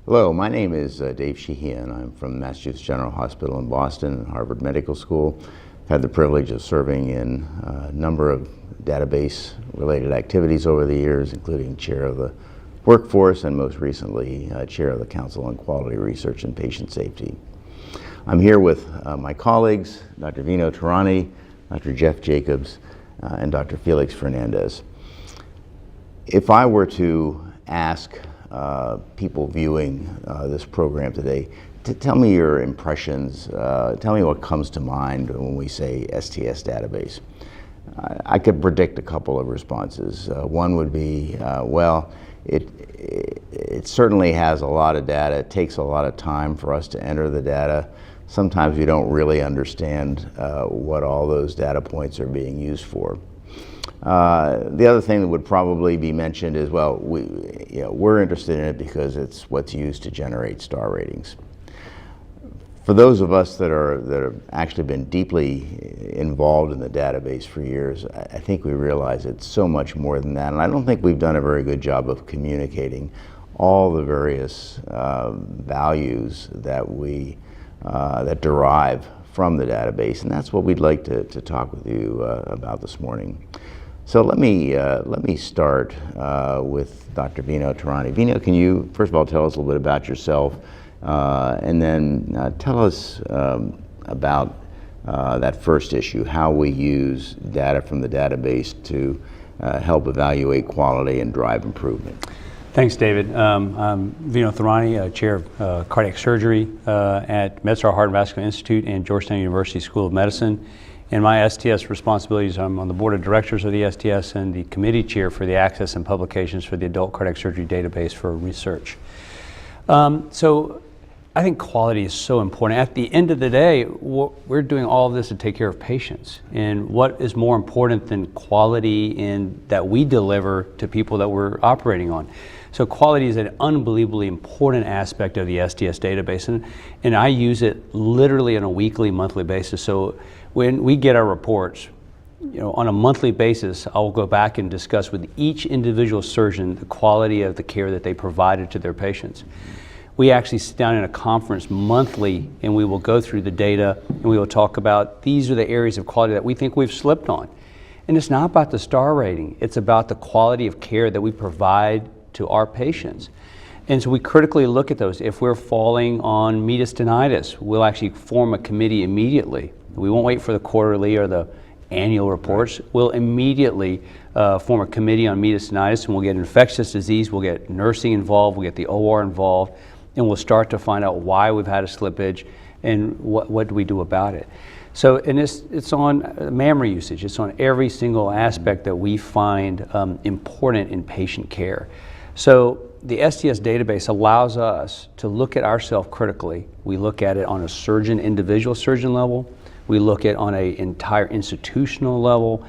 Hello, my name is Dave Shahian. I'm from Massachusetts General Hospital in Boston and Harvard Medical School. I've had the privilege of serving in a number of database-related activities over the years, including chair of the workforce and most recently chair of the Council on Quality Research and Patient Safety. I'm here with my colleagues, Dr. Vinod Thourani, Dr. Jeff Jacobs, and Dr. Felix Fernandez. If I were to ask people viewing this program today to tell me your impressions, tell me what comes to mind when we say STS database, I could predict a couple of responses. One would be, well, it certainly has a lot of data. It takes a lot of time for us to enter the data. Sometimes we don't really understand what all those data points are being used for. The other thing that would probably be mentioned is, well, we're interested in it because it's what's used to generate star ratings. For those of us that have actually been deeply involved in the database for years, I think we realize it's so much more than that, and I don't think we've done a very good job of communicating all the various values that that derive from the database, and that's what we'd like to talk with you about this morning. So let me start with Dr. Vinod Thourani. Vinod, can you first of all tell us a little bit about yourself, and then tell us about that first issue, how we use data from the database to help evaluate quality and drive improvement. Thanks, David. I'm Vinod Thourani, Chair of Cardiac Surgery at MedStar Heart and Vascular Institute and Georgetown University School of Medicine. And my STS responsibilities, I'm on the board of directors of the STS and the committee chair for the access and publications for the Adult Cardiac Surgery Database for research. So I think quality is so important. At the end of the day, we're doing all of this to take care of patients. And what is more important than quality that we deliver to people that we're operating on? So quality is an unbelievably important aspect of the STS database, and I use it literally on a weekly, monthly basis. So when we get our reports, on a monthly basis, I'll go back and discuss with each individual surgeon the quality of the care that they provided to their patients. We actually sit down in a conference monthly and we will go through the data and we will talk about these are the areas of quality that we think we've slipped on. And it's not about the star rating, it's about the quality of care that we provide to our patients. And so we critically look at those. If we're falling on mediastinitis, we'll actually form a committee immediately. We won't wait for the quarterly or the annual reports. We'll immediately form a committee on mediastinitis, and we'll get infectious disease, we'll get nursing involved, we'll get the OR involved, and we'll start to find out why we've had a slippage and what do we do about it. So, and it's on memory usage, it's on every single aspect that we find important in patient care. So the STS database allows us to look at ourselves critically. We look at it on a individual surgeon level, we look at it on an entire institutional level,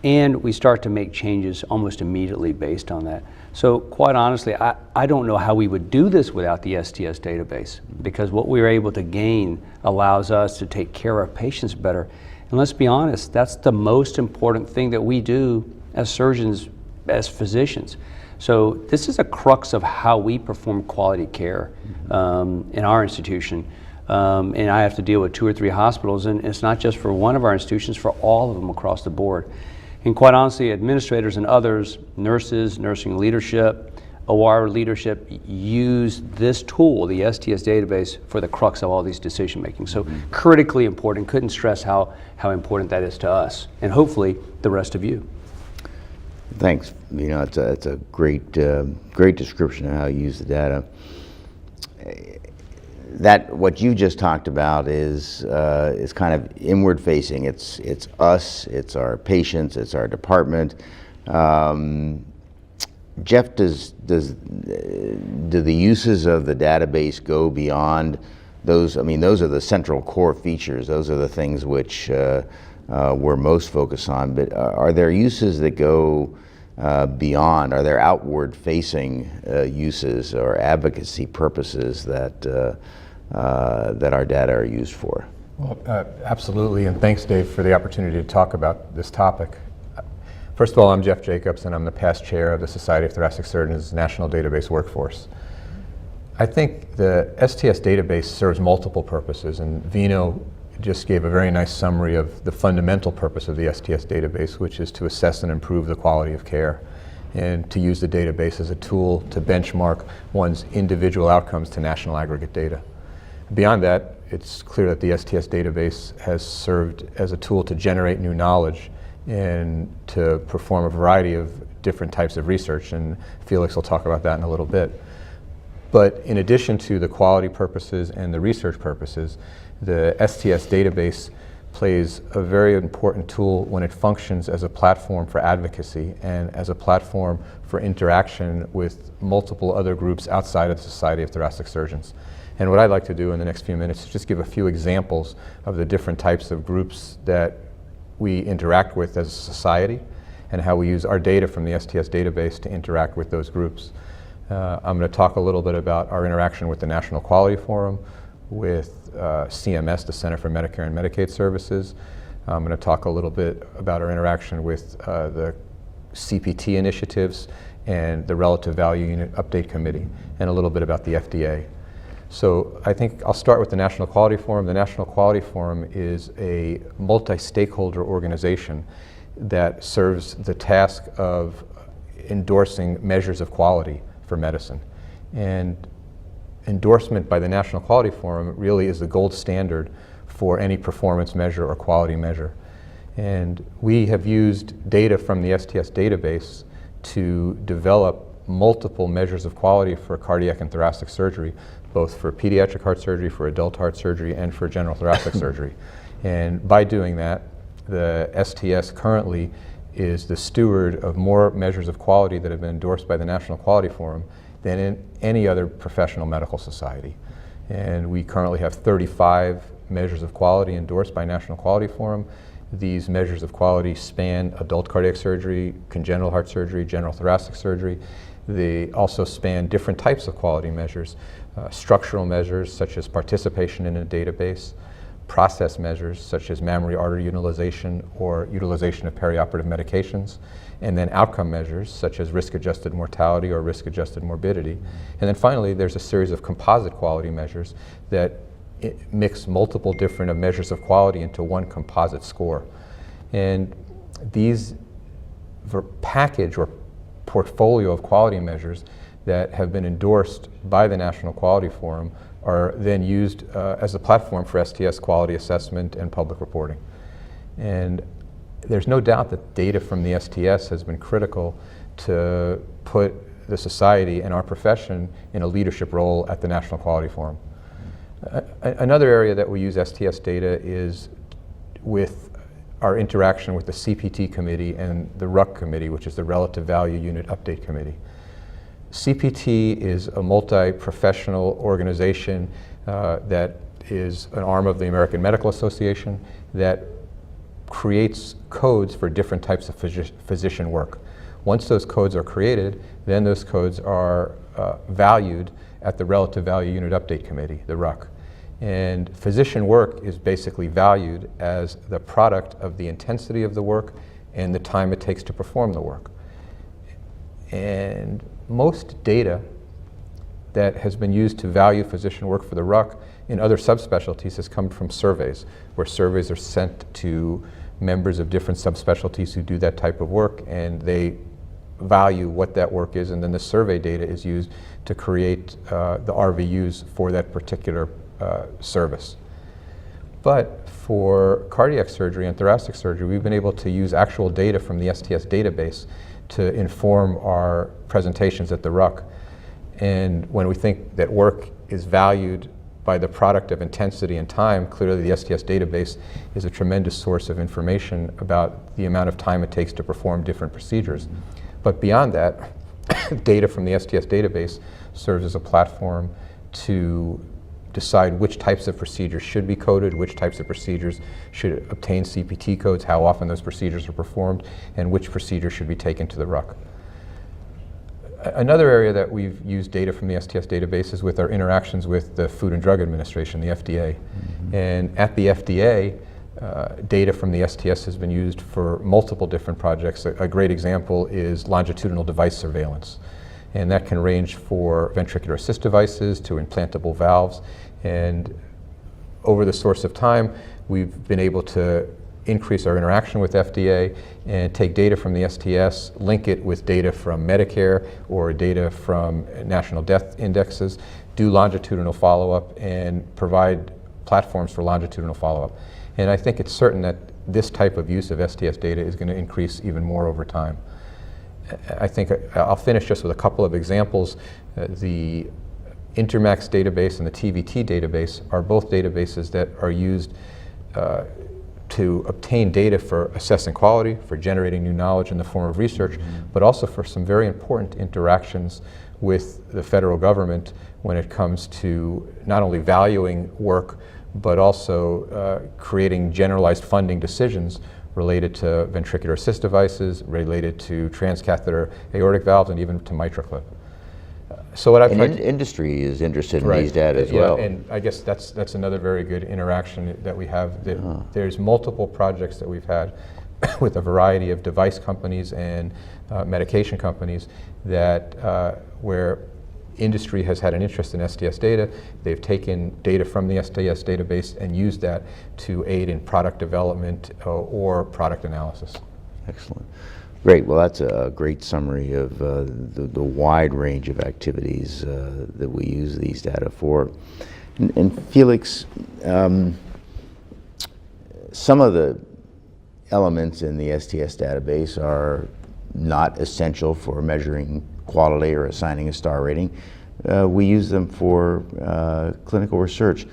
and we start to make changes almost immediately based on that. So quite honestly, I don't know how we would do this without the STS database, because what we're able to gain allows us to take care of patients better. And let's be honest, that's the most important thing that we do as surgeons, as physicians. So this is a crux of how we perform quality care in our institution. And I have to deal with 2 or 3 hospitals, and it's not just for one of our institutions, for all of them across the board. And quite honestly, administrators and others, nurses, nursing leadership, OR leadership, use this tool, the STS database, for the crux of all these decision making. So critically important, couldn't stress how important that is to us, and hopefully the rest of you. Thanks. It's a great description of how you use the data. That what you just talked about is kind of inward facing. It's us, it's our patients, it's our department. Jeff, do the uses of the database go beyond those? I mean, those are the central core features. Those are the things which we're most focused on. But are there uses that go beyond? Are there outward-facing uses or advocacy purposes that our data are used for? Well, absolutely, and thanks, Dave, for the opportunity to talk about this topic. First of all, I'm Jeff Jacobs, and I'm the past chair of the Society of Thoracic Surgeons National Database Workforce. I think the STS database serves multiple purposes, and Vino just gave a very nice summary of the fundamental purpose of the STS database, which is to assess and improve the quality of care, and to use the database as a tool to benchmark one's individual outcomes to national aggregate data. Beyond that, it's clear that the STS database has served as a tool to generate new knowledge and to perform a variety of different types of research, and Felix will talk about that in a little bit. But in addition to the quality purposes and the research purposes, the STS database plays a very important tool when it functions as a platform for advocacy and as a platform for interaction with multiple other groups outside of the Society of Thoracic Surgeons. And what I'd like to do in the next few minutes is just give a few examples of the different types of groups that we interact with as a society and how we use our data from the STS database to interact with those groups. I'm going to talk a little bit about our interaction with the National Quality Forum, with CMS, the Center for Medicare and Medicaid Services. I'm going to talk a little bit about our interaction with the CPT initiatives and the Relative Value Unit Update Committee, and a little bit about the FDA. So I think I'll start with the National Quality Forum. The National Quality Forum is a multi-stakeholder organization that serves the task of endorsing measures of quality for medicine. And endorsement by the National Quality Forum really is the gold standard for any performance measure or quality measure. And we have used data from the STS database to develop multiple measures of quality for cardiac and thoracic surgery, both for pediatric heart surgery, for adult heart surgery, and for general thoracic surgery. And by doing that, the STS currently is the steward of more measures of quality that have been endorsed by the National Quality Forum than in any other professional medical society. And we currently have 35 measures of quality endorsed by National Quality Forum. These measures of quality span adult cardiac surgery, congenital heart surgery, general thoracic surgery. They also span different types of quality measures, structural measures such as participation in a database, process measures such as mammary artery utilization or utilization of perioperative medications, and then outcome measures such as risk-adjusted mortality or risk-adjusted morbidity. And then finally, there's a series of composite quality measures that mix multiple different measures of quality into one composite score. And these package or portfolio of quality measures that have been endorsed by the National Quality Forum are then used as a platform for STS quality assessment and public reporting. And there's no doubt that data from the STS has been critical to put the society and our profession in a leadership role at the National Quality Forum. Another area that we use STS data is with our interaction with the CPT committee and the RUC committee, which is the Relative Value Unit Update Committee. CPT is a multi-professional organization that is an arm of the American Medical Association that creates codes for different types of physician work. Once those codes are created, then those codes are valued at the Relative Value Unit Update Committee, the RUC. And physician work is basically valued as the product of the intensity of the work and the time it takes to perform the work. And most data that has been used to value physician work for the RUC in other subspecialties has come from surveys, where surveys are sent to members of different subspecialties who do that type of work, and they value what that work is, and then the survey data is used to create the RVUs for that particular service. But for cardiac surgery and thoracic surgery, we've been able to use actual data from the STS database to inform our presentations at the RUC. And when we think that work is valued by the product of intensity and time, clearly the STS database is a tremendous source of information about the amount of time it takes to perform different procedures. But beyond that, data from the STS database serves as a platform to decide which types of procedures should be coded, which types of procedures should obtain CPT codes, how often those procedures are performed, and which procedures should be taken to the RUC. Another area that we've used data from the STS database is with our interactions with the Food and Drug Administration, the FDA. Mm-hmm. And at the FDA, data from the STS has been used for multiple different projects. A great example is longitudinal device surveillance. And that can range for ventricular assist devices to implantable valves. And over the course of time, we've been able to increase our interaction with FDA and take data from the STS, link it with data from Medicare or data from national death indexes, do longitudinal follow-up, and provide platforms for longitudinal follow-up. And I think it's certain that this type of use of STS data is going to increase even more over time. I think I'll finish just with a couple of examples. The Intermax database and the TVT database are both databases that are used to obtain data for assessing quality, for generating new knowledge in the form of research, but also for some very important interactions with the federal government when it comes to not only valuing work, but also creating generalized funding decisions related to ventricular assist devices, related to transcatheter aortic valves, and even to MitraClip. So what I've tried industry is interested in Right. these data as Yeah, well. and I guess that's another very good interaction that we have. There's multiple projects that we've had with a variety of device companies and medication companies that where industry has had an interest in STS data. They've taken data from the STS database and used that to aid in product development or product analysis. Excellent. Great. Well, that's a great summary of the wide range of activities that we use these data for. And Felix, some of the elements in the STS database are not essential for measuring quality or assigning a star rating. We use them for clinical research.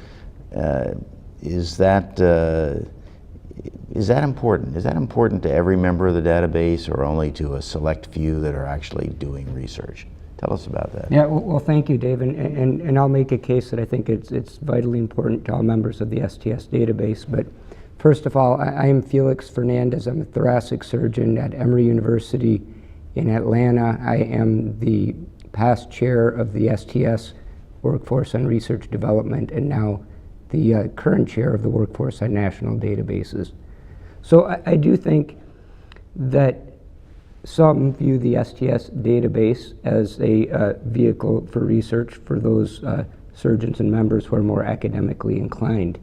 Is that important? Is that important to every member of the database, or only to a select few that are actually doing research? Tell us about that. Yeah, well, thank you, Dave, and I'll make a case that I think it's vitally important to all members of the STS database. But first of all, I am Felix Fernandez. I'm a thoracic surgeon at Emory University in Atlanta. I am the past chair of the STS Workforce on Research Development, and now the current chair of the Workforce on National Databases. So I do think that some view the STS database as a vehicle for research for those surgeons and members who are more academically inclined.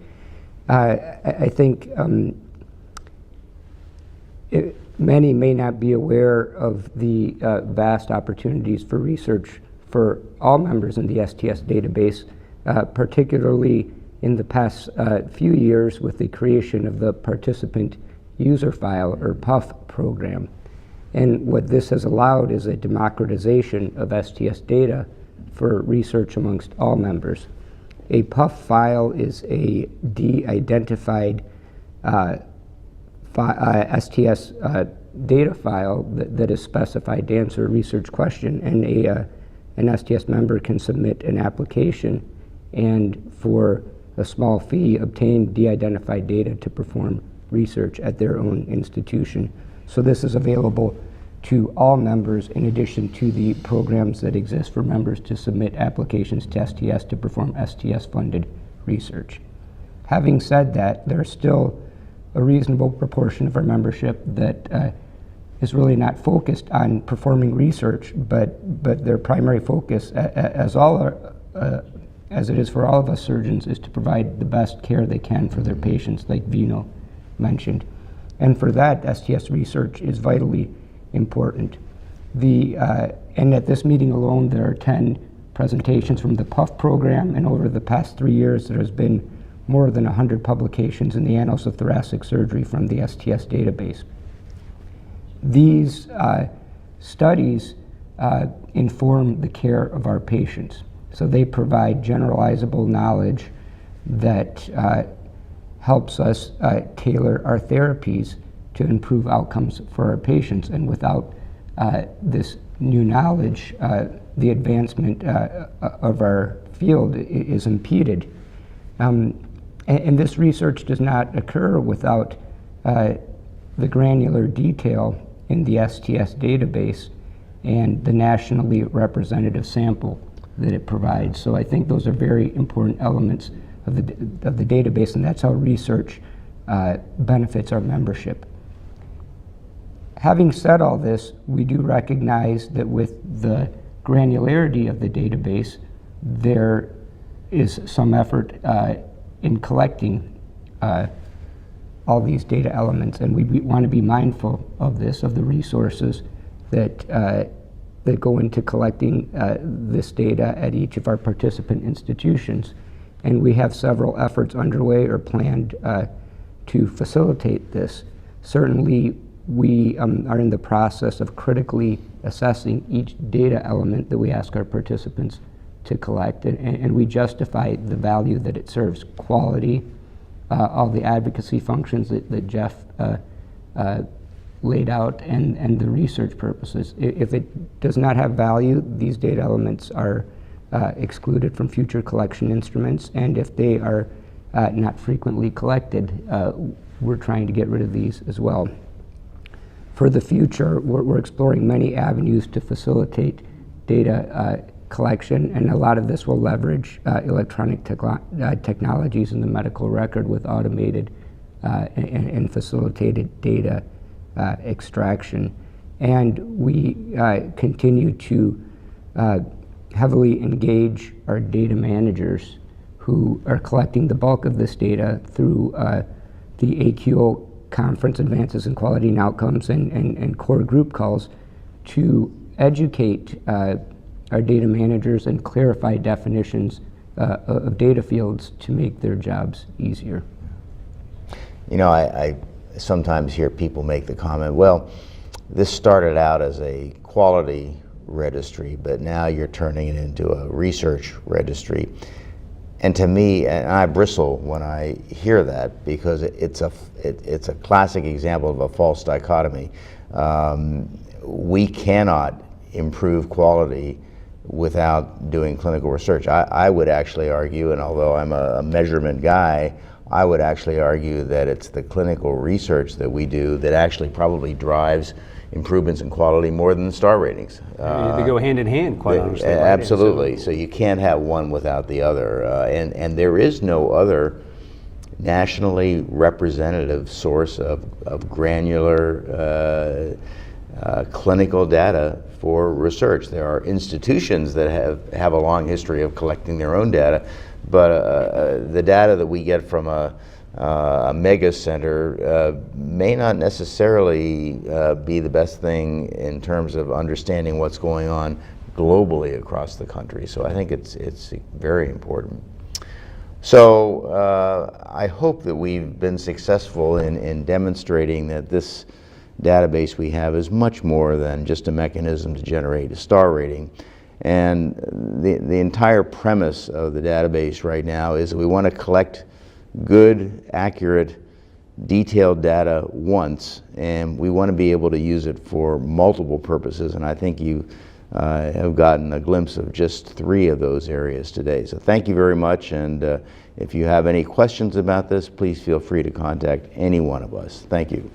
I think many may not be aware of the vast opportunities for research for all members in the STS database, particularly in the past few years with the creation of the Participant User File, or PUF program. And what this has allowed is a democratization of STS data for research amongst all members. A PUF file is a de-identified STS data file that is specified to answer a research question, and an STS member can submit an application and, for a small fee, obtain de-identified data to perform research at their own institution. So this is available to all members, in addition to the programs that exist for members to submit applications to STS to perform STS-funded research. Having said that, there's still a reasonable proportion of our membership that is really not focused on performing research, but their primary focus, as it is for all of us surgeons, is to provide the best care they can for their patients, like Vinod mentioned. And for that, STS research is vitally important. And at this meeting alone, there are 10 presentations from the PUF program, and over the past 3 years, there has been more than 100 publications in the Annals of Thoracic Surgery from the STS database. These studies inform the care of our patients. So they provide generalizable knowledge that helps us tailor our therapies to improve outcomes for our patients. And without this new knowledge, the advancement of our field is impeded. And this research does not occur without the granular detail in the STS database and the nationally representative sample that it provides. So I think those are very important elements of the database, and that's how research benefits our membership. Having said all this, we do recognize that with the granularity of the database, there is some effort in collecting all these data elements, and we want to be mindful of this, of the resources that that go into collecting this data at each of our participant institutions. And we have several efforts underway or planned to facilitate this. Certainly, we are in the process of critically assessing each data element that we ask our participants to collect, and we justify the value that it serves: quality, all the advocacy functions that Jeff laid out, and the research purposes. If it does not have value, these data elements are excluded from future collection instruments, and if they are not frequently collected, we're trying to get rid of these as well. For the future, we're exploring many avenues to facilitate data collection, and a lot of this will leverage electronic technologies in the medical record with automated and facilitated data extraction. And we continue to heavily engage our data managers who are collecting the bulk of this data through the AQO conference, Advances in Quality and Outcomes, and core group calls to educate our data managers and clarify definitions of data fields to make their jobs easier. You know, I sometimes hear people make the comment, well, this started out as a quality registry, but now you're turning it into a research registry. And to me, and I bristle when I hear that, because it's a classic example of a false dichotomy. We cannot improve quality without doing clinical research. I would actually argue, and although I'm a measurement guy, I would actually argue that it's the clinical research that we do that actually probably drives improvements in quality more than the star ratings. They go hand in hand, quite honestly. Right? Absolutely. So you can't have one without the other. And there is no other nationally representative source of granular clinical data for research. There are institutions that have a long history of collecting their own data, but the data that we get from a mega center may not necessarily be the best thing in terms of understanding what's going on globally across the country. So I think it's very important. So I hope that we've been successful in demonstrating that this database we have is much more than just a mechanism to generate a star rating. And the entire premise of the database right now is that we want to collect good, accurate, detailed data once, and we want to be able to use it for multiple purposes. And I think you have gotten a glimpse of just 3 of those areas today. So thank you very much, and if you have any questions about this, please feel free to contact any one of us. Thank you.